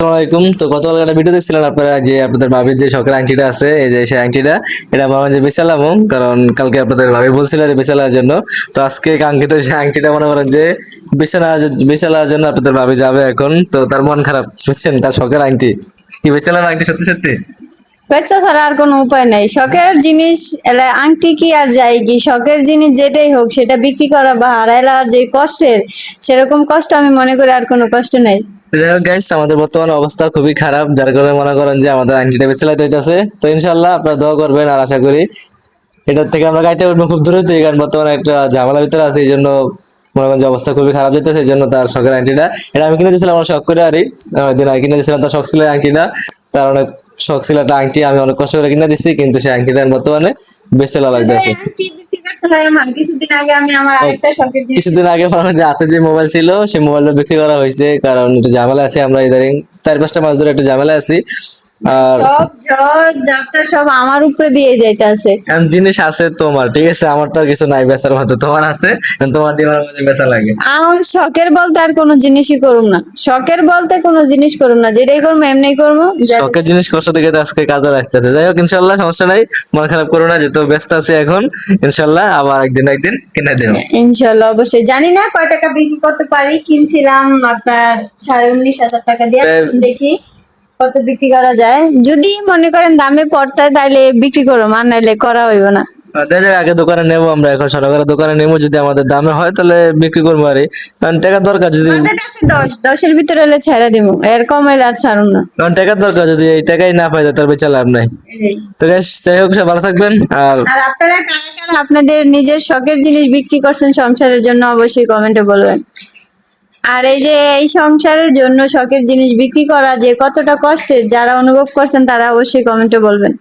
আসসালামাইকুম। তো গতকাল একটা ভিডিও দেখছিলেন আপনারা যে আপনাদের ভাবির যে শখের আংটিটা আছে, এই যে সেই আংটিটা এটা ভাবলাম যে বেচালাম, কারণ কালকে আপনাদের ভাবি বলছিল যে বেচালার জন্য। তো আজকে কাঙ্ক্ষিত সেই আংটিটা মনে করেন যে বেচালার জন্য আপনাদের ভাবি যাবে এখন। তো তার মন খারাপ, বুঝছেন, তার শখের আংটি কি বেচালাম আংটি সত্যি সত্যি। বেচা ছাড়া আর কোনো উপায় নাই। শখের জিনিস এলা আংটি কি আর যায় কি, শখের জিনিস যেটাই হোক সেটা বিক্রি করা বা হারাইলা যে কষ্টের, সেরকম কষ্ট আমি মনে করি আর কোনো কষ্ট নাই। যাই হোক গাইস, আমাদের বর্তমান অবস্থা খুবই খারাপ, যার কারণে মনে করেন যে আমাদের আংটিটা বেচালাইতে হইতেছে। তো ইনশাল্লাহ আপনারা দোয়া করবেন, আর আশা করি এটার থেকে আমরা গাড়িটা উঠবো খুব দূরে। তো কারণ বর্তমানে একটা ঝামেলার ভিতরে আছে, এই জন্য মনে করেন যে অবস্থা খুবই খারাপ যেতেছে। এই জন্য তার শখের আংটিটা এটা আমি কিনে দিয়েছিলাম, আমার শখ করে আরই দিন আগে কিনে দিয়েছিলাম। তার শখ ছিল এই আংটিটা, তার অনেক শখ ছিল একটা আংটি, আমি অনেক কষ্ট করে কিনে দিচ্ছি, কিন্তু সেই আংটিটা বর্তমানে বেচে লাগতেছে। কিছুদিন আগে আমি আমার আরেকটা শখের জিনিস কিছুদিন আগে মনে হয় যে হাতে যে মোবাইল ছিল সেই মোবাইলটা বিক্রি করা হয়েছে, কারণ একটু ঝামেলা আছে। আমরা ইদারিং 4-5টা মাস ধরে একটু ঝামেলা আছি। আর সব ঝড় ঝাপটা সব আমার উপরে দিয়ে যাইতেছে। এখন জিনিস আছে তোমার, ঠিক আছে, আমার তো আর কিছু নাই বেচার মতো, তোমার আছে, তোমার দিয়ে আমার মাঝে বেচা লাগে। আমার শখের বলতে আর কোনো জিনিসই করুম না, শখের বলতে কোনো জিনিস করুম না, যেটাই করবো এমনি করবো। শখের জিনিস কষ্ট থেকে তো আজকে কাজে লাগতেছে। যাই হোক, ইনশাল্লাহ সমস্যা নাই, মন খারাপ করো না, যেহেতু ব্যস্ত আছি এখন। ইনশাল্লাহ আবার একদিন একদিন কিনে দেবো। ইনশাল্লাহ অবশ্যই। জানি না কয় টাকা বিক্রি করতে পারি, কিনছিলাম আপনার 19,500 টাকা দিয়ে, দেখি কত বিক্রি করা যায়। যদি মনে করেন দামে পড়তায় তাহলে বিক্রি করো, আর নাইলে করা হইব না। দেখা যাক, আগে দোকানে নেবো আমরা, এখন সরকারের দোকানে নেবো, যদি আমাদের দামে হয় তাহলে বিক্রি করবো আরে, কারণ টাকার দরকার। যদি আমাদের কাছে 10-10-এর ভিতরে হলে ছেড়ে দিব, এর কম হইলে আর ছাড়ুন না। কারণ টাকার দরকার, যদি এই টাকাই না পাই তাহলে বেচা লাভ নাই। তো guys, যাই হোক, সব ভালো থাকবেন। আর আর আপনারা কারা কারা আপনাদের নিজের শখের জিনিস বিক্রি করছেন সংসারের জন্য অবশ্যই কমেন্টে বলবেন। আর এই যে এই সংসারের জন্য শখের জিনিস বিক্রি করা যে কতটা কষ্টের, যারা অনুভব করছেন তারা অবশ্যই কমেন্টে বলবেন।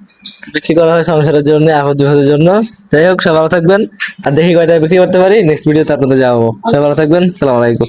বিক্রি করা হয় সংসারের জন্য, আপদ বিপদের জন্য। যাই হোক, সব ভালো থাকবেন, আর দেখি কয়টা বিক্রি করতে পারি, নেক্সট ভিডিওতে আপনাদের যাবো। সবাই ভালো থাকবেন, সালাম আলাইকুম।